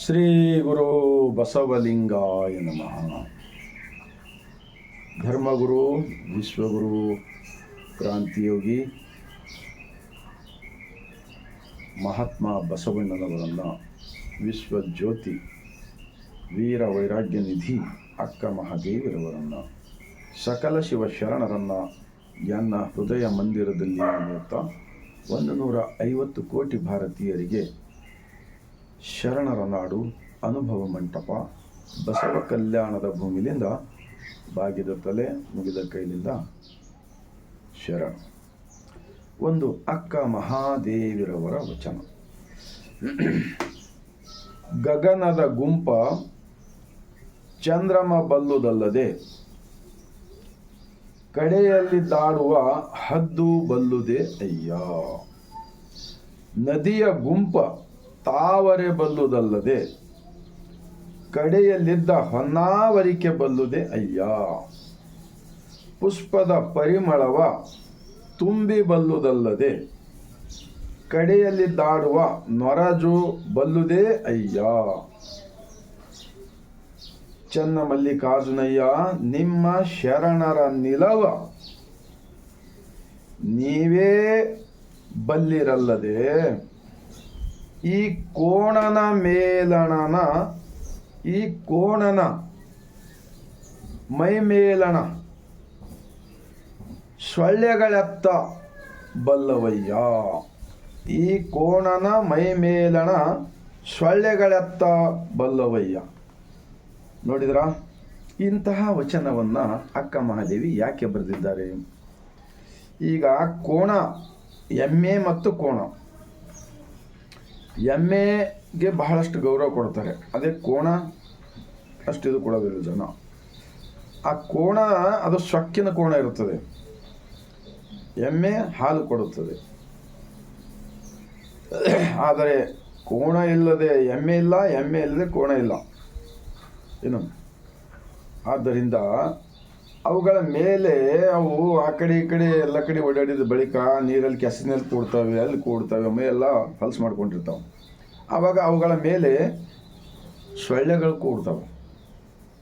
ಶ್ರೀ ಗುರು ಬಸವಲಿಂಗಾಯ ನಮಃ. ಧರ್ಮಗುರು, ವಿಶ್ವಗುರು, ಕ್ರಾಂತಿಯೋಗಿ ಮಹಾತ್ಮ ಬಸವಣ್ಣನವರನ್ನು, ವಿಶ್ವಜ್ಯೋತಿ ವೀರ ವೈರಾಗ್ಯ ನಿಧಿ ಅಕ್ಕ ಮಹಾದೇವಿರವರನ್ನು, ಸಕಲ ಶಿವಶರಣರನ್ನು ಎನ್ನ ಹೃದಯ ಮಂದಿರದಲ್ಲಿ ನಿಯುಕ್ತ 150 ಕೋಟಿ ಭಾರತೀಯರಿಗೆ ಶರಣರ ನಾಡು ಅನುಭವ ಮಂಟಪ ಬಸವ ಕಲ್ಯಾಣದ ಭೂಮಿಲಿಂದ ಬಾಗಿದ ತಲೆ ಮುಗಿದ ಕೈಲಿಂದ ಶರಣ. ಒಂದು ಅಕ್ಕ ಮಹಾದೇವಿರವರ ವಚನ. ಗಗನದ ಗುಂಪ ಚಂದ್ರಮ ಬಲ್ಲುದಲ್ಲದೆ, ಕಡೆಯಲ್ಲಿ ದಾಡುವ ಹದ್ದು ಬಲ್ಲುದೆ ಅಯ್ಯ. ನದಿಯ ಗುಂಪ ತಾವರೆ ಬಲ್ಲುದಲ್ಲದೆ, ಕಡೆಯಲ್ಲಿದ್ದ ಹೊನ್ನಾವರಿಕೆ ಬಲ್ಲುದೆ ಅಯ್ಯ. ಪುಷ್ಪದ ಪರಿಮಳವ ತುಂಬಿ ಬಲ್ಲುದಲ್ಲದೆ, ಕಡೆಯಲ್ಲಿದ್ದಾಡುವ ನೊರಜು ಬಲ್ಲುದೇ ಅಯ್ಯ. ಚನ್ನ ಮಲ್ಲಿಕಾರ್ಜುನಯ್ಯ ನಿಮ್ಮ ಶರಣರ ನಿಲವ ನೀವೇ ಬಲ್ಲಿರಲ್ಲದೆ, ಈ ಕೋಣನ ಮೇಲಣನ ಮೈಮೇಲಣ ಸೊಳ್ಳೆಗಳೆತ್ತ ಬಲ್ಲವಯ್ಯ. ಈ ಕೋಣನ ಮೈಮೇಲಣ ಸೊಳ್ಳೆಗಳೆತ್ತ ಬಲ್ಲವಯ್ಯ. ನೋಡಿದ್ರಾ, ಇಂತಹ ವಚನವನ್ನು ಅಕ್ಕ ಮಹಾದೇವಿ ಯಾಕೆ ಬರೆದಿದ್ದಾರೆ? ಈಗ ಕೋಣ, ಎಮ್ಮೆ ಮತ್ತು ಕೋಣ, ಎಮ್ಮೆಗೆ ಬಹಳಷ್ಟು ಗೌರವ ಕೊಡ್ತಾರೆ, ಅದೇ ಕೋಣ ಅಷ್ಟು ಇದು ಕೊಡೋದಿಲ್ಲ ಜನ. ಆ ಕೋಣ ಅದು ಸೊಕ್ಕಿನ ಕೋಣ ಇರುತ್ತದೆ, ಎಮ್ಮೆ ಹಾಲು ಕೊಡುತ್ತದೆ. ಆದರೆ ಕೋಣ ಇಲ್ಲದೆ ಎಮ್ಮೆ ಇಲ್ಲ, ಎಮ್ಮೆ ಇಲ್ಲದೆ ಕೋಣ ಇಲ್ಲ ಏನು. ಆದ್ದರಿಂದ ಅವುಗಳ ಮೇಲೆ ಅವು ಆ ಕಡೆ ಈ ಕಡೆ ಎಲ್ಲ ಕಡೆ ಓಡಾಡಿದ ಬಳಿಕ ನೀರಲ್ಲಿ ಕೆಸರಿನಲ್ಲಿ ಕೂಡ್ತವೆ, ಅಲ್ಲಿ ಕೂಡ್ತವೆ, ಮೇಲೆಲ್ಲ ಹೊಲಸು ಮಾಡ್ಕೊಂಡಿರ್ತಾವೆ. ಆವಾಗ ಅವುಗಳ ಮೇಲೆ ಸೊಳ್ಳೆಗಳು ಕೂಡ್ತವೆ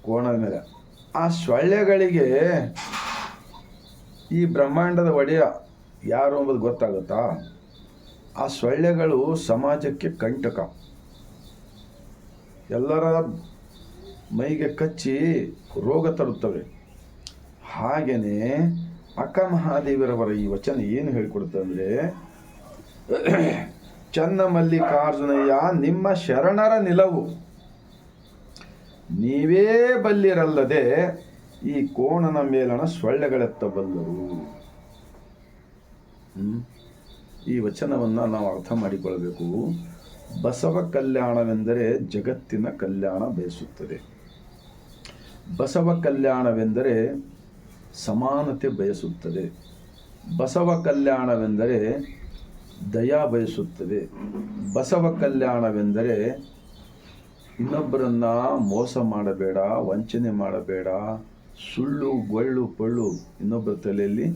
ಕೋಣದ ಮೇಲೆ. ಆ ಸೊಳ್ಳೆಗಳಿಗೆ ಈ ಬ್ರಹ್ಮಾಂಡದ ಒಡೆಯ ಯಾರು ಎಂಬುದು ಗೊತ್ತಾಗುತ್ತಾ? ಆ ಸೊಳ್ಳೆಗಳು ಸಮಾಜಕ್ಕೆ ಕಂಟಕ, ಎಲ್ಲರ ಮೈಗೆ ಕಚ್ಚಿ ರೋಗ ತರುತ್ತವೆ. ಹಾಗೆಯೇ ಅಕ್ಕ ಮಹಾದೇವಿರವರ ಈ ವಚನ ಏನು ಹೇಳಿಕೊಡುತ್ತೆ ಅಂದರೆ, ಚನ್ನ ಮಲ್ಲಿಕಾರ್ಜುನಯ್ಯ ನಿಮ್ಮ ಶರಣರ ನಿಲವು ನೀವೇ ಬಲ್ಲಿರಲ್ಲದೆ, ಈ ಕೋಣನ ಮೇಲಣ ಸೊಳ್ಳೆಗಳೆತ್ತ ಬಲ್ಲರು. ಈ ವಚನವನ್ನು ನಾವು ಅರ್ಥ ಮಾಡಿಕೊಳ್ಳಬೇಕು. ಬಸವ ಕಲ್ಯಾಣವೆಂದರೆ ಜಗತ್ತಿನ ಕಲ್ಯಾಣ ಬಯಸುತ್ತದೆ. ಬಸವ ಕಲ್ಯಾಣವೆಂದರೆ ಸಮಾನತೆ ಬಯಸುತ್ತದೆ. ಬಸವ ಕಲ್ಯಾಣವೆಂದರೆ ದಯಾ ಬಯಸುತ್ತದೆ. ಬಸವ ಕಲ್ಯಾಣವೆಂದರೆ ಇನ್ನೊಬ್ಬರನ್ನ ಮೋಸ ಮಾಡಬೇಡ, ವಂಚನೆ ಮಾಡಬೇಡ, ಸುಳ್ಳು ಗೊಳ್ಳು ಪಳ್ಳು ಇನ್ನೊಬ್ಬರ ತಲೆಯಲ್ಲಿ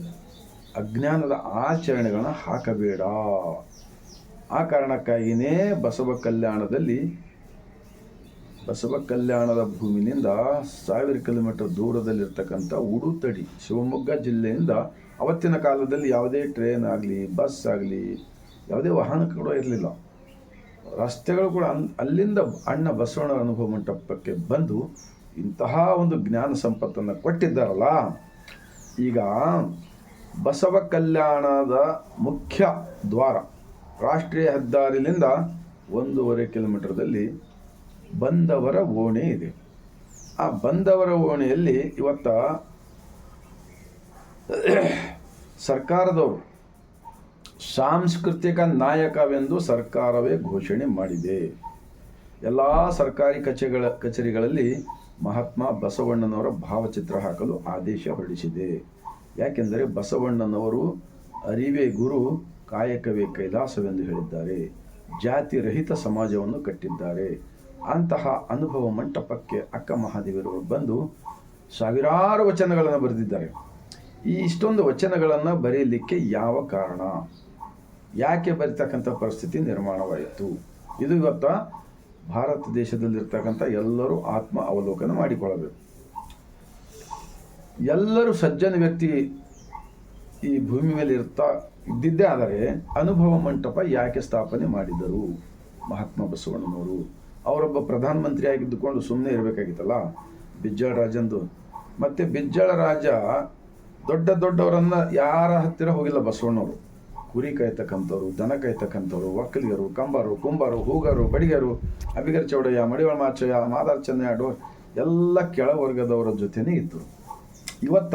ಅಜ್ಞಾನದ ಆಚರಣೆಗಳನ್ನ ಹಾಕಬೇಡ. ಆ ಕಾರಣಕ್ಕಾಗಿಯೇ ಬಸವ ಕಲ್ಯಾಣದ ಭೂಮಿನಿಂದ 1000 ಕಿಲೋಮೀಟರ್ ದೂರದಲ್ಲಿರ್ತಕ್ಕಂಥ ಉಡುತಡಿ, ಶಿವಮೊಗ್ಗ ಜಿಲ್ಲೆಯಿಂದ ಅವತ್ತಿನ ಕಾಲದಲ್ಲಿ ಯಾವುದೇ ಟ್ರೈನ್ ಆಗಲಿ, ಬಸ್ ಆಗಲಿ, ಯಾವುದೇ ವಾಹನ ಕೂಡ ಇರಲಿಲ್ಲ. ರಸ್ತೆಗಳು ಕೂಡ ಅಲ್ಲಿಂದ ಅಣ್ಣ ಬಸವಣ್ಣ ಅನುಭವ ಮಂಟಪಕ್ಕೆ ಬಂದು ಇಂತಹ ಒಂದು ಜ್ಞಾನ ಸಂಪತ್ತನ್ನು ಕೊಟ್ಟಿದ್ದಾರಲ್ಲ. ಈಗ ಬಸವ ಕಲ್ಯಾಣದ ಮುಖ್ಯ ದ್ವಾರ ರಾಷ್ಟ್ರೀಯ ಹೆದ್ದಾರಿಲಿಂದ 1.5 ಕಿಲೋಮೀಟರ್ದಲ್ಲಿ ಬಂದವರ ಓಣಿ ಇದೆ. ಆ ಬಂದವರ ಓಣಿಯಲ್ಲಿ ಇವತ್ತ ಸರ್ಕಾರದವರು ಸಾಂಸ್ಕೃತಿಕ ನಾಯಕವೆಂದು ಸರ್ಕಾರವೇ ಘೋಷಣೆ ಮಾಡಿದೆ. ಎಲ್ಲ ಸರ್ಕಾರಿ ಕಚೇರಿಗಳಲ್ಲಿ ಮಹಾತ್ಮ ಬಸವಣ್ಣನವರ ಭಾವಚಿತ್ರ ಹಾಕಲು ಆದೇಶ ಹೊರಡಿಸಿದೆ. ಯಾಕೆಂದರೆ ಬಸವಣ್ಣನವರು ಅರಿವೇ ಗುರು, ಕಾಯಕವೇ ಕೈಲಾಸವೆಂದು ಹೇಳಿದ್ದಾರೆ. ಜಾತಿ ರಹಿತ ಸಮಾಜವನ್ನು ಕಟ್ಟಿದ್ದಾರೆ. ಅಂತಹ ಅನುಭವ ಮಂಟಪಕ್ಕೆ ಅಕ್ಕ ಮಹಾದೇವಿಯವರು ಬಂದು ಸಾವಿರಾರು ವಚನಗಳನ್ನು ಬರೆದಿದ್ದಾರೆ. ಈ ಇಷ್ಟೊಂದು ವಚನಗಳನ್ನು ಬರೆಯಲಿಕ್ಕೆ ಯಾವ ಕಾರಣ, ಯಾಕೆ ಬರಿತಕ್ಕಂಥ ಪರಿಸ್ಥಿತಿ ನಿರ್ಮಾಣವಾಯಿತು? ಇದು ಇವತ್ತು ಭಾರತ ದೇಶದಲ್ಲಿರ್ತಕ್ಕಂಥ ಎಲ್ಲರೂ ಆತ್ಮ ಅವಲೋಕನ ಮಾಡಿಕೊಳ್ಳಬೇಕು. ಎಲ್ಲರೂ ಸಜ್ಜನ ವ್ಯಕ್ತಿ ಈ ಭೂಮಿ ಮೇಲೆ ಇದ್ದಿದ್ದೇ ಆದರೆ ಅನುಭವ ಮಂಟಪ ಯಾಕೆ ಸ್ಥಾಪನೆ ಮಾಡಿದರು ಮಹಾತ್ಮ ಬಸವಣ್ಣನವರು? ಅವರೊಬ್ಬ ಪ್ರಧಾನಮಂತ್ರಿ ಆಗಿದ್ದುಕೊಂಡು ಸುಮ್ಮನೆ ಇರಬೇಕಾಗಿತ್ತಲ್ಲ ಬಿಜ್ಜಳ ರಾಜಂದು. ಮತ್ತು ಬಿಜ್ಜಳ ರಾಜ ದೊಡ್ಡವರನ್ನು ಯಾರ ಹತ್ತಿರ ಹೋಗಿಲ್ಲ ಬಸವಣ್ಣವರು. ಕುರಿ ಕಾಯ್ತಕ್ಕಂಥವ್ರು, ದನ ಕಾಯ್ತಕ್ಕಂಥವ್ರು, ಒಕ್ಕಲಿಗರು, ಕಂಬರು, ಕುಂಬಾರು, ಹೂಗಾರು, ಬಡಿಗರು, ಅಬಿಗರ ಚೌಡಯ್ಯ, ಮಡಿವಾಳ ಮಾಚಯ್ಯ, ಮಾದಾರ್ ಚೆನ್ನಯ್ಯ ಎಲ್ಲ ಕೆಳವರ್ಗದವರ ಜೊತೆನೇ ಇದ್ದರು. ಇವತ್ತ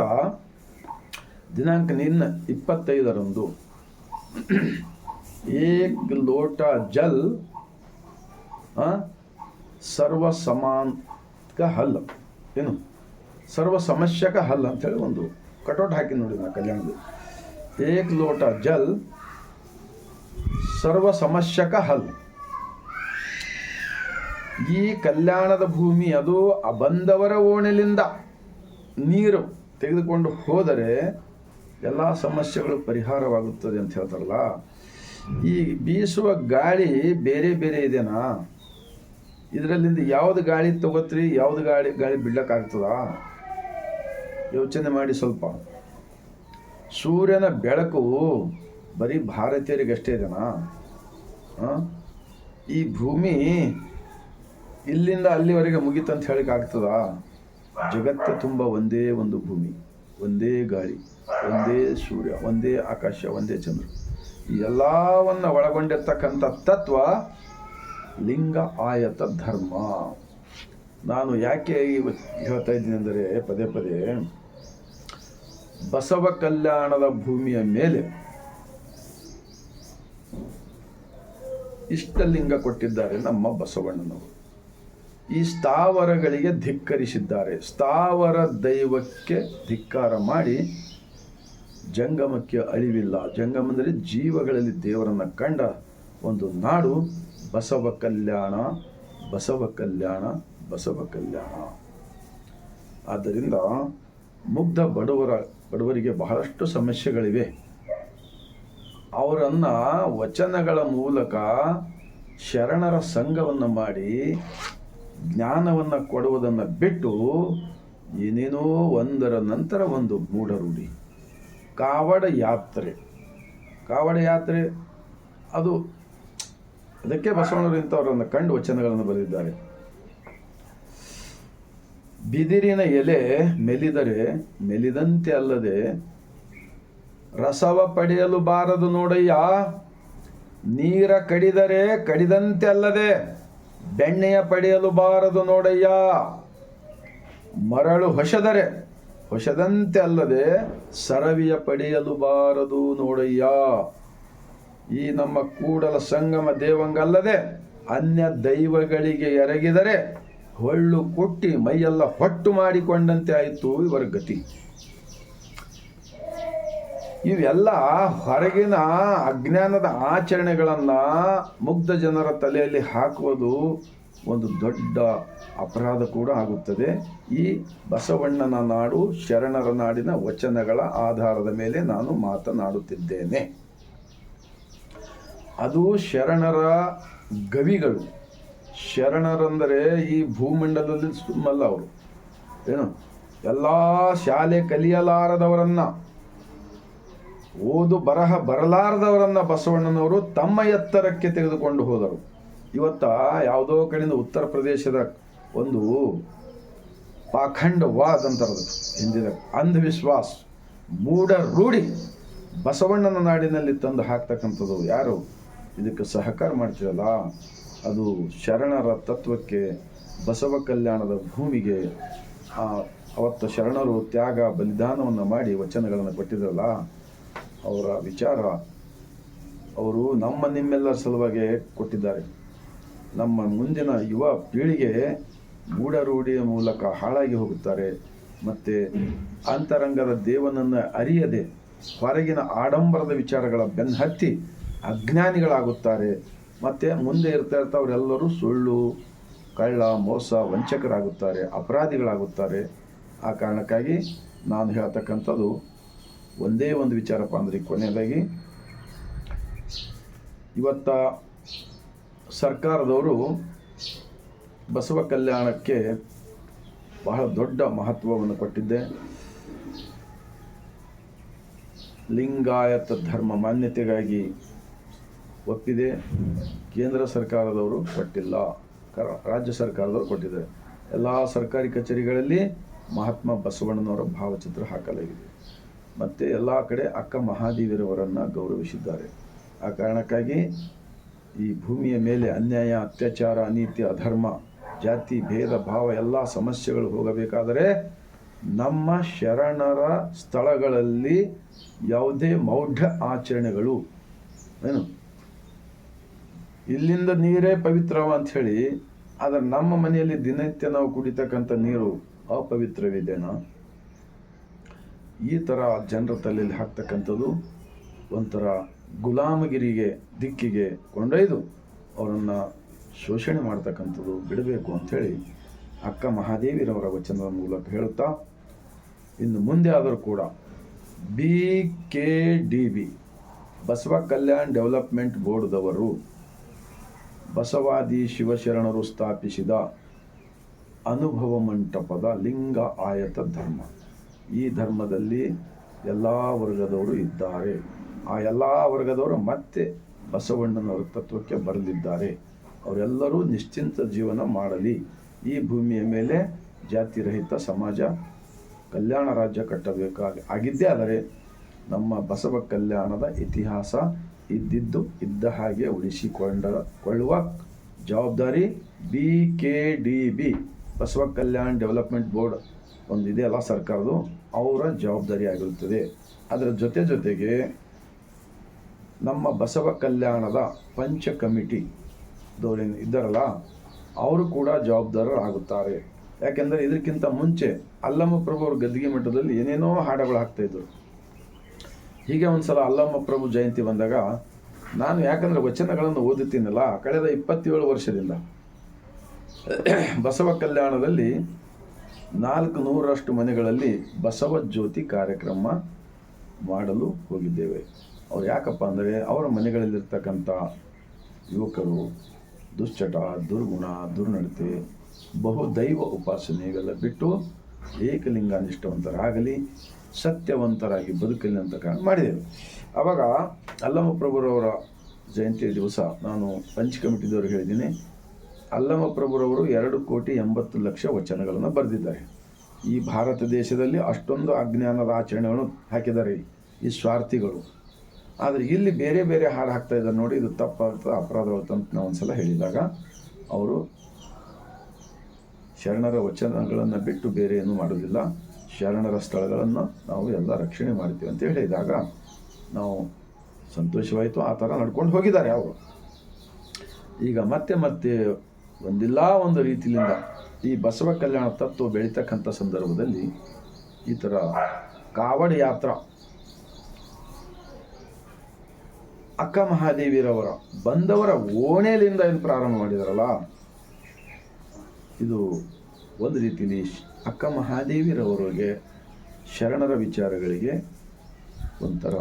ದಿನಾಂಕ 25ರಂದು ಏಕ್ ಲೋಟ ಜಲ್ ಸರ್ವ ಸಮಾನ್ಕ ಹಲ್, ಏನು ಸರ್ವ ಸಮಸ್ಯಕ ಹಲ್ ಅಂಥೇಳಿ ಒಂದು ಕಟೌಟ್ ಹಾಕಿ ನೋಡಿ ನಾ ಕಲ್ಯಾಣದಲ್ಲಿ. ಏಕ್ ಲೋಟ ಜಲ್ ಸರ್ವ ಸಮಸ್ಯಕ ಹಲ್. ಈ ಕಲ್ಯಾಣದ ಭೂಮಿ ಅದು ಬಂದವರ ಓಣಿಲಿಂದ ನೀರು ತೆಗೆದುಕೊಂಡು ಹೋದರೆ ಎಲ್ಲ ಸಮಸ್ಯೆಗಳು ಪರಿಹಾರವಾಗುತ್ತದೆ ಅಂತ ಹೇಳ್ತಾರಲ್ಲ. ಈ ಬೀಸುವ ಗಾಳಿ ಬೇರೆ ಬೇರೆ ಇದೆನಾ? ಇದರಲ್ಲಿಂದ ಯಾವ್ದು ಗಾಳಿ ತಗೋತ್ರಿ, ಯಾವ್ದು ಗಾಳಿ ಬಿಡ್ಲಕ್ಕಾಗ್ತದ? ಯೋಚನೆ ಮಾಡಿ ಸ್ವಲ್ಪ. ಸೂರ್ಯನ ಬೆಳಕು ಬರೀ ಭಾರತೀಯರಿಗಷ್ಟೇ ಇದೆನಾ? ಈ ಭೂಮಿ ಇಲ್ಲಿಂದ ಅಲ್ಲಿವರೆಗೆ ಮುಗಿತಂತ ಹೇಳಿಕ್ಕೆ ಆಗ್ತದ? ಜಗತ್ತು ತುಂಬ ಒಂದೇ ಒಂದು ಭೂಮಿ, ಒಂದೇ ಗಾಳಿ, ಒಂದೇ ಸೂರ್ಯ, ಒಂದೇ ಆಕಾಶ, ಒಂದೇ ಚಂದ್ರ. ಈ ಎಲ್ಲವನ್ನ ಒಳಗೊಂಡಿರ್ತಕ್ಕಂಥ ತತ್ವ ಲಿಂಗ ಆಯತ ಧರ್ಮ. ನಾನು ಯಾಕೆ ಹೇಳ್ತಾ ಇದ್ದೀನಿ ಅಂದರೆ ಪದೇ ಪದೇ ಬಸವ ಕಲ್ಯಾಣದ ಭೂಮಿಯ ಮೇಲೆ ಇಷ್ಟಲಿಂಗ ಕೊಟ್ಟಿದ್ದಾರೆ ನಮ್ಮ ಬಸವಣ್ಣನವರು. ಈ ಸ್ಥಾವರಗಳಿಗೆ ಧಿಕ್ಕರಿಸಿದ್ದಾರೆ. ಸ್ಥಾವರ ದೈವಕ್ಕೆ ಧಿಕ್ಕಾರ ಮಾಡಿ ಜಂಗಮಕ್ಕೆ ಅಳಿವಿಲ್ಲ. ಜಂಗಮ ಅಂದರೆ ಜೀವಗಳಲ್ಲಿ ದೇವರನ್ನು ಕಂಡ ಒಂದು ನಾಡು ಬಸವ ಕಲ್ಯಾಣ, ಬಸವ ಕಲ್ಯಾಣ, ಬಸವ ಕಲ್ಯಾಣ. ಆದ್ದರಿಂದ ಮುಗ್ಧ ಬಡವರಿಗೆ ಬಹಳಷ್ಟು ಸಮಸ್ಯೆಗಳಿವೆ. ಅವರನ್ನು ವಚನಗಳ ಮೂಲಕ ಶರಣರ ಸಂಘವನ್ನು ಮಾಡಿ ಜ್ಞಾನವನ್ನು ಕೊಡುವುದನ್ನು ಬಿಟ್ಟು ಏನೇನೋ ಒಂದರ ನಂತರ ಒಂದು ಮೂಢರೂಢಿ. ಕಾವಡ ಯಾತ್ರೆ ಅದು ಅದಕ್ಕೆ ಬಸವಣ್ಣವರು ಇಂಥವರನ್ನು ಕಂಡು ವಚನಗಳನ್ನು ಬರೆದಿದ್ದಾರೆ. ಬಿದಿರಿನ ಎಲೆ ಮೆಲಿದರೆ ಮೆಲಿದಂತೆ ಅಲ್ಲದೆ ರಸವ ಪಡೆಯಲು ಬಾರದು ನೋಡಯ್ಯ. ನೀರ ಕಡಿದರೆ ಕಡಿದಂತೆ ಅಲ್ಲದೆ ಬೆಣ್ಣೆಯ ಪಡೆಯಲು ಬಾರದು ನೋಡಯ್ಯ. ಮರಳು ಹೊಸದರೆ ಹೊಸದಂತೆ ಅಲ್ಲದೆ ಸರವಿಯ ಪಡೆಯಲು ಬಾರದು ನೋಡಯ್ಯ. ಈ ನಮ್ಮ ಕೂಡಲ ಸಂಗಮ ದೇವಂಗಲ್ಲದೆ ಅನ್ಯ ದೈವಗಳಿಗೆ ಎರಗಿದರೆ ಹೊಳ್ಳು ಕೊಟ್ಟಿ ಮೈಯೆಲ್ಲ ಹೊಟ್ಟು ಮಾಡಿಕೊಂಡಂತೆ ಆಯಿತು ಇವರ ಗತಿ. ಇವೆಲ್ಲ ಹೊರಗಿನ ಅಜ್ಞಾನದ ಆಚರಣೆಗಳನ್ನು ಮುಗ್ಧ ಜನರ ತಲೆಯಲ್ಲಿ ಹಾಕುವುದು ಒಂದು ದೊಡ್ಡ ಅಪರಾಧ ಕೂಡ ಆಗುತ್ತದೆ. ಈ ಬಸವಣ್ಣನ ನಾಡು ಶರಣರ ನಾಡಿನ ವಚನಗಳ ಆಧಾರದ ಮೇಲೆ ನಾನು ಮಾತನಾಡುತ್ತಿದ್ದೇನೆ. ಅದು ಶರಣರ ಗವಿಗಳು. ಶರಣರಂದರೆ ಈ ಭೂಮಂಡಲದಲ್ಲಿ ಸುಮ್ಮಲ್ಲ ಅವರು, ಏನು ಎಲ್ಲ ಶಾಲೆ ಕಲಿಯಲಾರದವರನ್ನ, ಓದು ಬರಹ ಬರಲಾರದವರನ್ನ ಬಸವಣ್ಣನವರು ತಮ್ಮ ಎತ್ತರಕ್ಕೆ ತೆಗೆದುಕೊಂಡು ಹೋದರು. ಇವತ್ತ ಯಾವುದೋ ಕಡೆಯಿಂದ ಉತ್ತರ ಪ್ರದೇಶದ ಒಂದು ಪಾಖಂಡವಾದ ಅಂತಾರದು ಹಿಂದಿನ ಅಂಧವಿಶ್ವಾಸ, ಮೂಢ ರೂಢಿ ಬಸವಣ್ಣನ ನಾಡಿನಲ್ಲಿ ತಂದು ಹಾಕ್ತಕ್ಕಂಥದ್ದು ಯಾರು ಇದಕ್ಕೆ ಸಹಕಾರ ಮಾಡ್ತಿರಲ್ಲ, ಅದು ಶರಣರ ತತ್ವಕ್ಕೆ, ಬಸವ ಕಲ್ಯಾಣದ ಭೂಮಿಗೆ. ಅವತ್ತು ಶರಣರು ತ್ಯಾಗ ಬಲಿದಾನವನ್ನು ಮಾಡಿ ವಚನಗಳನ್ನು ಕೊಟ್ಟಿದ್ರಲ್ಲ, ಅವರ ವಿಚಾರ ಅವರು ನಿಮ್ಮೆಲ್ಲರ ಸಲುವಾಗಿ ಕೊಟ್ಟಿದ್ದಾರೆ. ನಮ್ಮ ಮುಂದಿನ ಯುವ ಪೀಳಿಗೆ ಮೂಢರೂಢಿಯ ಮೂಲಕ ಹಾಳಾಗಿ ಹೋಗುತ್ತಾರೆ. ಮತ್ತು ಅಂತರಂಗದ ದೇವನನ್ನು ಅರಿಯದೆ ಹೊರಗಿನ ಆಡಂಬರದ ವಿಚಾರಗಳ ಬೆನ್ನಹತ್ತಿ ಅಜ್ಞಾನಿಗಳಾಗುತ್ತಾರೆ. ಮತ್ತು ಮುಂದೆ ಇರ್ತಾ ಅವರೆಲ್ಲರೂ ಸುಳ್ಳು, ಕಳ್ಳ, ಮೋಸ, ವಂಚಕರಾಗುತ್ತಾರೆ, ಅಪರಾಧಿಗಳಾಗುತ್ತಾರೆ. ಆ ಕಾರಣಕ್ಕಾಗಿ ನಾನು ಹೇಳ್ತಕ್ಕಂಥದ್ದು ಒಂದೇ ಒಂದು ವಿಚಾರಪ್ಪ ಅಂದರೆ, ಕೊನೆಯದಾಗಿ ಇವತ್ತ ಸರ್ಕಾರದವರು ಬಸವ ಕಲ್ಯಾಣಕ್ಕೆ ಬಹಳ ದೊಡ್ಡ ಮಹತ್ವವನ್ನು ಕೊಟ್ಟಿದ್ದೆ. ಲಿಂಗಾಯತ ಧರ್ಮ ಮಾನ್ಯತೆಗಾಗಿ ಒಪ್ಪಿದೆ. ಕೇಂದ್ರ ಸರ್ಕಾರದವರು ಕೊಟ್ಟಿಲ್ಲ, ರಾಜ್ಯ ಸರ್ಕಾರದವರು ಕೊಟ್ಟಿದ್ದಾರೆ. ಎಲ್ಲ ಸರ್ಕಾರಿ ಕಚೇರಿಗಳಲ್ಲಿ ಮಹಾತ್ಮ ಬಸವಣ್ಣನವರ ಭಾವಚಿತ್ರ ಹಾಕಲಾಗಿದೆ. ಮತ್ತು ಎಲ್ಲ ಕಡೆ ಅಕ್ಕ ಮಹಾದೇವಿರವರನ್ನು ಗೌರವಿಸಿದ್ದಾರೆ. ಆ ಕಾರಣಕ್ಕಾಗಿ ಈ ಭೂಮಿಯ ಮೇಲೆ ಅನ್ಯಾಯ, ಅತ್ಯಾಚಾರ, ಅನೀತಿ, ಅಧರ್ಮ, ಜಾತಿ ಭೇದ ಭಾವ ಎಲ್ಲ ಸಮಸ್ಯೆಗಳು ಹೋಗಬೇಕಾದರೆ ನಮ್ಮ ಶರಣರ ಸ್ಥಳಗಳಲ್ಲಿ ಯಾವುದೇ ಮೌಢ್ಯ ಆಚರಣೆಗಳು ಏನು ಇಲ್ಲಿಂದ ನೀರೇ ಪವಿತ್ರವ ಅಂಥೇಳಿ, ಆದರೆ ನಮ್ಮ ಮನೆಯಲ್ಲಿ ದಿನನಿತ್ಯ ನಾವು ಕುಡಿತಕ್ಕಂಥ ನೀರು ಅಪವಿತ್ರವಿದೆನಾ? ಈ ಥರ ಜನರ ತಲೆಯಲ್ಲಿ ಹಾಕ್ತಕ್ಕಂಥದ್ದು ಒಂಥರ ಗುಲಾಮಗಿರಿಗೆ ದಿಕ್ಕಿಗೆ ಕೊಂಡೊಯ್ದು ಅವರನ್ನು ಶೋಷಣೆ ಮಾಡ್ತಕ್ಕಂಥದ್ದು ಬಿಡಬೇಕು ಅಂಥೇಳಿ ಅಕ್ಕ ಮಹಾದೇವಿರವರ ವಚನದ ಮೂಲಕ ಹೇಳುತ್ತಾ, ಇನ್ನು ಮುಂದೆ ಆದರೂ ಕೂಡ BKDB ಬಸವ ಕಲ್ಯಾಣ್ ಡೆವಲಪ್ಮೆಂಟ್ ಬೋರ್ಡ್ದವರು ಬಸವಾದಿ ಶಿವಶರಣರು ಸ್ಥಾಪಿಸಿದ ಅನುಭವ ಮಂಟಪದ ಲಿಂಗ ಆಯತ ಧರ್ಮ, ಈ ಧರ್ಮದಲ್ಲಿ ಎಲ್ಲ ವರ್ಗದವರು ಇದ್ದಾರೆ. ಆ ಎಲ್ಲ ವರ್ಗದವರು ಮತ್ತೆ ಬಸವಣ್ಣನವರ ತತ್ವಕ್ಕೆ ಬರಲಿದ್ದಾರೆ. ಅವರೆಲ್ಲರೂ ನಿಶ್ಚಿಂತ ಜೀವನ ಮಾಡಲಿ. ಈ ಭೂಮಿಯ ಮೇಲೆ ಜಾತಿರಹಿತ ಸಮಾಜ, ಕಲ್ಯಾಣ ರಾಜ್ಯ ಆಗಿದ್ದೇ ಆದರೆ ನಮ್ಮ ಬಸವ ಕಲ್ಯಾಣದ ಇತಿಹಾಸ ಇದ್ದಿದ್ದು ಇದ್ದ ಹಾಗೆ ಉಳಿಸಿಕೊಳ್ಳುವ ಜವಾಬ್ದಾರಿ BKDB Basava Kalyan development board ಒಂದಿದೆಯಲ್ಲ ಸರ್ಕಾರದ್ದು, ಅವರ ಜವಾಬ್ದಾರಿ ಆಗಿರುತ್ತದೆ. ಅದರ ಜೊತೆಗೆ ನಮ್ಮ ಬಸವ ಕಲ್ಯಾಣದ ಪಂಚ ಕಮಿಟಿ ದವರೇನು ಇದ್ದಾರಲ್ಲ ಅವರು ಕೂಡ ಜವಾಬ್ದಾರರಾಗುತ್ತಾರೆ. ಯಾಕೆಂದರೆ ಇದಕ್ಕಿಂತ ಮುಂಚೆ ಅಲ್ಲಮಪ್ರಭು ಅವ್ರ ಗದ್ದಿಗೆ ಮಠದಲ್ಲಿ ಏನೇನೋ ಹಾಡುಗಳು ಹಾಕ್ತಾಯಿದ್ರು. ಹೀಗೆ ಒಂದು ಸಲ ಅಲ್ಲಮಪ್ರಭು ಜಯಂತಿ ಬಂದಾಗ ನಾನು, ಯಾಕಂದರೆ ವಚನಗಳನ್ನು ಓದುತ್ತೀನಲ್ಲ ಕಳೆದ 27 ವರ್ಷದಿಂದ, ಬಸವ ಕಲ್ಯಾಣದಲ್ಲಿ 400ರಷ್ಟು ಮನೆಗಳಲ್ಲಿ ಬಸವ ಜ್ಯೋತಿ ಕಾರ್ಯಕ್ರಮ ಮಾಡಲು ಹೋಗಿದ್ದೇವೆ. ಅವ್ರು ಯಾಕಪ್ಪ ಅಂದರೆ ಅವರ ಮನೆಗಳಲ್ಲಿರ್ತಕ್ಕಂಥ ಯುವಕರು ದುಶ್ಚಟ, ದುರ್ಗುಣ, ದುರ್ನಡತೆ, ಬಹುದೈವ ಉಪಾಸನೆ ಇವೆಲ್ಲ ಬಿಟ್ಟು ಏಕಲಿಂಗ ನಿಷ್ಠವಂತರಾಗಲಿ, ಸತ್ಯವಂತರಾಗಿ ಬದುಕಲಿ ಅಂತ ಕಾರಣ ಮಾಡಿದೆವು. ಆವಾಗ ಅಲ್ಲಮಪ್ರಭುರವರ ಜಯಂತಿಯ ದಿವಸ ನಾನು ಪಂಚ ಕಮಿಟಿದವರು ಹೇಳಿದ್ದೀನಿ, ಅಲ್ಲಮಪ್ರಭುರವರು 2,80,00,000 ವಚನಗಳನ್ನು ಬರೆದಿದ್ದಾರೆ. ಈ ಭಾರತ ದೇಶದಲ್ಲಿ ಅಷ್ಟೊಂದು ಅಜ್ಞಾನದ ಆಚರಣೆಗಳನ್ನು ಹಾಕಿದ್ದಾರೆ ಈ ಸ್ವಾರ್ಥಿಗಳು. ಆದರೆ ಇಲ್ಲಿ ಬೇರೆ ಬೇರೆ ಹಾಡು ಹಾಕ್ತಾ ಇದ್ದಾರೆ ನೋಡಿ, ಇದು ತಪ್ಪಾಗ್ತದೆ, ಅಪರಾಧವಾಗ್ತದೆ ಅಂತ ನಾವು ಒಂದು ಸಲ ಹೇಳಿದಾಗ ಅವರು ಶರಣರ ವಚನಗಳನ್ನು ಬಿಟ್ಟು ಬೇರೆ ಏನೂ ಮಾಡೋದಿಲ್ಲ, ಶರಣರ ಸ್ಥಳಗಳನ್ನು ನಾವು ಎಲ್ಲ ರಕ್ಷಣೆ ಮಾಡ್ತೀವಿ ಅಂತ ಹೇಳಿದಾಗ ನಾವು ಸಂತೋಷವಾಯಿತು. ಆ ಥರ ನಡ್ಕೊಂಡು ಹೋಗಿದ್ದಾರೆ ಅವರು. ಈಗ ಮತ್ತೆ ಒಂದಿಲ್ಲ ಒಂದು ರೀತಿಯಿಂದ ಈ ಬಸವ ಕಲ್ಯಾಣ ತತ್ವ ಬೆಳೀತಕ್ಕಂಥ ಸಂದರ್ಭದಲ್ಲಿ ಈ ಥರ ಕಾವಡ ಯಾತ್ರಾ ಅಕ್ಕ ಮಹಾದೇವಿರವರ ಬಂದವರ ಓಣೆಯಲ್ಲಿಂದ ಏನು ಪ್ರಾರಂಭ ಮಾಡಿದಾರಲ್ಲ, ಇದು ಒಂದು ರೀತಿಯಲ್ಲಿ ಅಕ್ಕ ಮಹಾದೇವಿರವರಿಗೆ ಶರಣರ ವಿಚಾರಗಳಿಗೆ ಒಂಥರ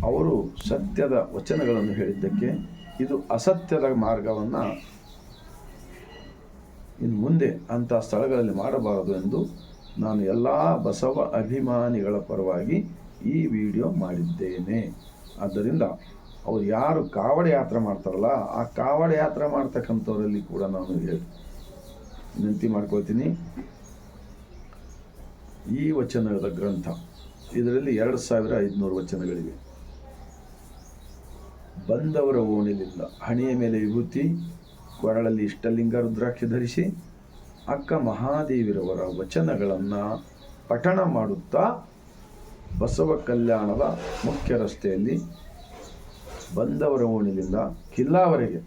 ಅವರು ಸತ್ಯದ ವಚನಗಳನ್ನು ಹೇಳಿದ್ದಕ್ಕೆ ಇದು ಅಸತ್ಯದ ಮಾರ್ಗವನ್ನು ಇನ್ನು ಮುಂದೆ ಅಂಥ ಸ್ಥಳಗಳಲ್ಲಿ ಮಾಡಬಾರದು ಎಂದು ನಾನು ಎಲ್ಲ ಬಸವ ಅಭಿಮಾನಿಗಳ ಪರವಾಗಿ ಈ ವಿಡಿಯೋ ಮಾಡಿದ್ದೇನೆ. ಆದ್ದರಿಂದ ಅವ್ರು ಯಾರು ಕಾವಡ ಯಾತ್ರೆ ಮಾಡ್ತಾರಲ್ಲ, ಆ ಕಾವಡ ಯಾತ್ರೆ ಮಾಡ್ತಕ್ಕಂಥವರಲ್ಲಿ ಕೂಡ ನಾನು ವಿನಂತಿ ಮಾಡ್ಕೊಳ್ತೀನಿ, ಈ ವಚನದ ಗ್ರಂಥ ಇದರಲ್ಲಿ 2,500 ವಚನಗಳಿವೆ. ಬಂದವರ ಓಣಿಲಿಂದ ಹಣೆಯ ಮೇಲೆ ವಿಭೂತಿ, ಕೊರಳಲ್ಲಿ ಇಷ್ಟಲಿಂಗ ರುದ್ರಾಕ್ಷಿ ಧರಿಸಿ ಅಕ್ಕ ಮಹಾದೇವಿರವರ ವಚನಗಳನ್ನು ಪಠಣ ಮಾಡುತ್ತಾ ಬಸವ ಕಲ್ಯಾಣದ ಮುಖ್ಯ ರಸ್ತೆಯಲ್ಲಿ ಬಂದವರ ಓಣಿಲಿಂದ ಕಿಲ್ಲಾವರೆಗೆ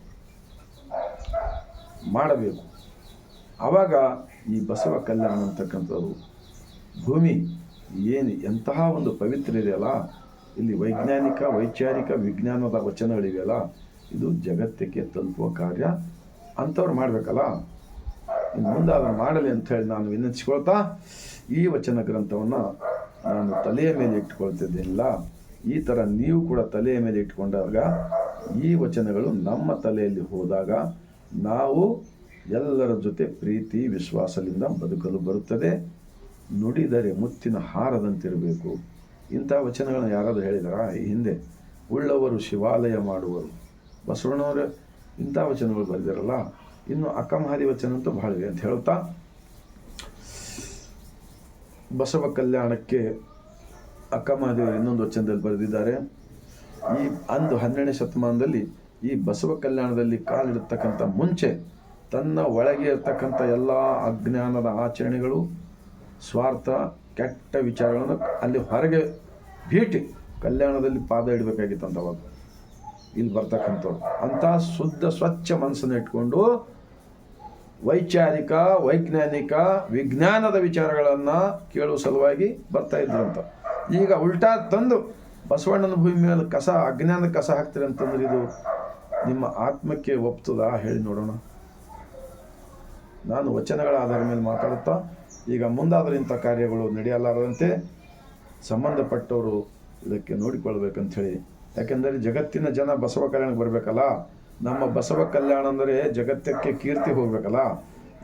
ಮಾಡಬೇಕು. ಆವಾಗ ಈ ಬಸವ ಕಲ್ಯಾಣ ಅಂತಕ್ಕಂಥದ್ದು ಭೂಮಿ ಎಂತಹ ಒಂದು ಪವಿತ್ರ ಇದೆಯಲ್ಲ, ಇಲ್ಲಿ ವೈಚಾರಿಕ ವಿಜ್ಞಾನದ ವಚನಗಳಿವೆಯಲ್ಲ, ಇದು ಜಗತ್ತಿಗೆ ತಲುಪುವ ಕಾರ್ಯ ಅಂಥವ್ರು ಮಾಡಬೇಕಲ್ಲ. ಇನ್ನು ಮುಂದೆ ಅದನ್ನು ಮಾಡಲಿ ಅಂಥೇಳಿ ನಾನು ವಿನಂತಿಸ್ಕೊಳ್ತಾ ಈ ವಚನ ಗ್ರಂಥವನ್ನು ನಾನು ತಲೆಯ ಮೇಲೆ ಇಟ್ಕೊಳ್ತಿದ್ದೇನಿಲ್ಲ, ಈ ಥರ ನೀವು ಕೂಡ ತಲೆಯ ಮೇಲೆ ಇಟ್ಕೊಂಡಾಗ ಈ ವಚನಗಳು ನಮ್ಮ ತಲೆಯಲ್ಲಿ ಹೋದಾಗ ನಾವು ಎಲ್ಲರ ಜೊತೆ ಪ್ರೀತಿ ವಿಶ್ವಾಸದಿಂದ ಬದುಕಲು ಬರುತ್ತದೆ. ನುಡಿದರೆ ಮುತ್ತಿನ ಹಾರದಂತಿರಬೇಕು. ಇಂಥ ವಚನಗಳನ್ನು ಯಾರಾದರೂ ಹೇಳಿದಾರ ಈ ಹಿಂದೆ? ಉಳ್ಳವರು ಶಿವಾಲಯ ಮಾಡುವರು. ಬಸವಣ್ಣವರು ಇಂಥ ವಚನಗಳು ಬರೆದಿರಲ್ಲ. ಇನ್ನು ಅಕ್ಕಮಹಾದಿ ವಚನ ಅಂತೂ ಬಹಳ ಇವೆ ಅಂತ ಹೇಳ್ತಾ, ಬಸವ ಕಲ್ಯಾಣಕ್ಕೆ ಅಕ್ಕಮಹಾದೇವರು ಇನ್ನೊಂದು ವಚನದಲ್ಲಿ ಬರೆದಿದ್ದಾರೆ. ಈ ಅಂದು 12ನೇ ಶತಮಾನದಲ್ಲಿ ಈ ಬಸವ ಕಲ್ಯಾಣದಲ್ಲಿ ಕಾಲಿಡತಕ್ಕಂಥ ಮುಂಚೆ ತನ್ನ ಒಳಗೆ ಇರ್ತಕ್ಕಂಥ ಎಲ್ಲ ಅಜ್ಞಾನದ ಆಚರಣೆಗಳು, ಸ್ವಾರ್ಥ, ಕೆಟ್ಟ ವಿಚಾರಗಳನ್ನು ಅಲ್ಲಿ ಹೊರಗೆ ಭೇಟಿ ಕಲ್ಯಾಣದಲ್ಲಿ ಪಾದ ಇಡಬೇಕಾಗಿತ್ತಂತ ಅವಾಗ ಇಲ್ಲಿ ಬರ್ತಕ್ಕಂಥವ್ರು. ಅಂಥ ಶುದ್ಧ ಸ್ವಚ್ಛ ಮನಸ್ಸನ್ನು ಇಟ್ಕೊಂಡು ವೈಚಾರಿಕ, ವೈಜ್ಞಾನಿಕ, ವಿಜ್ಞಾನದ ವಿಚಾರಗಳನ್ನು ಕೇಳುವ ಸಲುವಾಗಿ ಬರ್ತಾ ಇದ್ರಂತ. ಈಗ ಉಲ್ಟಾ ತಂದು ಬಸವಣ್ಣನ ಭೂಮಿ ಮೇಲೆ ಕಸ, ಅಜ್ಞಾನದ ಕಸ ಹಾಕ್ತೀರಿ ಅಂತಂದ್ರೆ ಇದು ನಿಮ್ಮ ಆತ್ಮಕ್ಕೆ ಒಪ್ತದಾ ಹೇಳಿ ನೋಡೋಣ. ನಾನು ವಚನಗಳ ಆಧಾರದ ಮೇಲೆ ಮಾತಾಡುತ್ತಾ ಈಗ ಮುಂದಾದರೂ ಇಂಥ ಕಾರ್ಯಗಳು ನಡೆಯಲಾರದಂತೆ ಸಂಬಂಧಪಟ್ಟವರು ಇದಕ್ಕೆ ನೋಡಿಕೊಳ್ಬೇಕಂಥೇಳಿ. ಯಾಕೆಂದರೆ ಜಗತ್ತಿನ ಜನ ಬಸವ ಕಲ್ಯಾಣಕ್ಕೆ ಬರಬೇಕಲ್ಲ. ನಮ್ಮ ಬಸವ ಕಲ್ಯಾಣ ಅಂದರೆ ಜಗತ್ತಕ್ಕೆ ಕೀರ್ತಿ ಹೋಗ್ಬೇಕಲ್ಲ.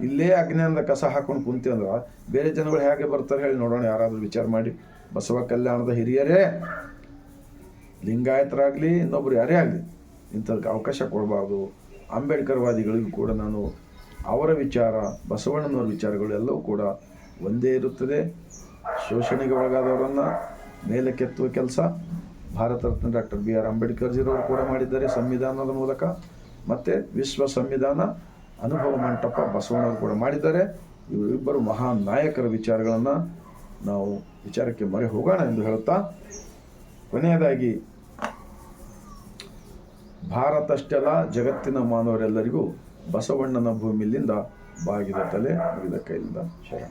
ಇಲ್ಲೇ ಅಜ್ಞಾನದ ಕಸ ಹಾಕೊಂಡು ಕುಂತಿ ಅಂದ್ರೆ ಬೇರೆ ಜನಗಳು ಹೇಗೆ ಬರ್ತಾರೆ ಹೇಳಿ ನೋಡೋಣ. ಯಾರಾದರೂ ವಿಚಾರ ಮಾಡಿ. ಬಸವ ಕಲ್ಯಾಣದ ಹಿರಿಯರೇ, ಲಿಂಗಾಯತರಾಗಲಿ ಇನ್ನೊಬ್ರು ಯಾರೇ ಆಗಲಿ ಇಂಥದಕ್ಕೆ ಅವಕಾಶ ಕೊಡಬಾರ್ದು. ಅಂಬೇಡ್ಕರ್ವಾದಿಗಳಿಗೂ ಕೂಡ ನಾನು ಅವರ ವಿಚಾರ, ಬಸವಣ್ಣನವರ ವಿಚಾರಗಳು ಎಲ್ಲವೂ ಕೂಡ ಒಂದೇ ಇರುತ್ತದೆ. ಶೋಷಣೆಗೆ ಒಳಗಾದವರನ್ನು ಮೇಲೆ ಕೆತ್ತುವ ಕೆಲಸ ಭಾರತ ರತ್ನ ಡಾಕ್ಟರ್ BR ಅಂಬೇಡ್ಕರ್ಜಿರವರು ಕೂಡ ಮಾಡಿದ್ದಾರೆ ಸಂವಿಧಾನದ ಮೂಲಕ. ಮತ್ತು ವಿಶ್ವ ಸಂವಿಧಾನ ಅನುಭವ ಮಂಟಪ ಬಸವಣ್ಣವರು ಕೂಡ ಮಾಡಿದ್ದಾರೆ. ಇವರಿಬ್ಬರು ಮಹಾನ್ ನಾಯಕರ ವಿಚಾರಗಳನ್ನು ನಾವು ವಿಚಾರಕ್ಕೆ ಮೊರೆ ಹೋಗೋಣ ಎಂದು ಹೇಳುತ್ತಾ, ಕೊನೆಯದಾಗಿ ಭಾರತ ಅಷ್ಟೇ ಅಲ್ಲ, ಜಗತ್ತಿನ ಮಾನವರೆಲ್ಲರಿಗೂ ಬಸವಣ್ಣನ ಭೂಮಿಯಿಂದ ಬಾಗಿದ ತಲೆ, ಮುಗಿದ ಕೈಲಿಂದ ಶರಣ.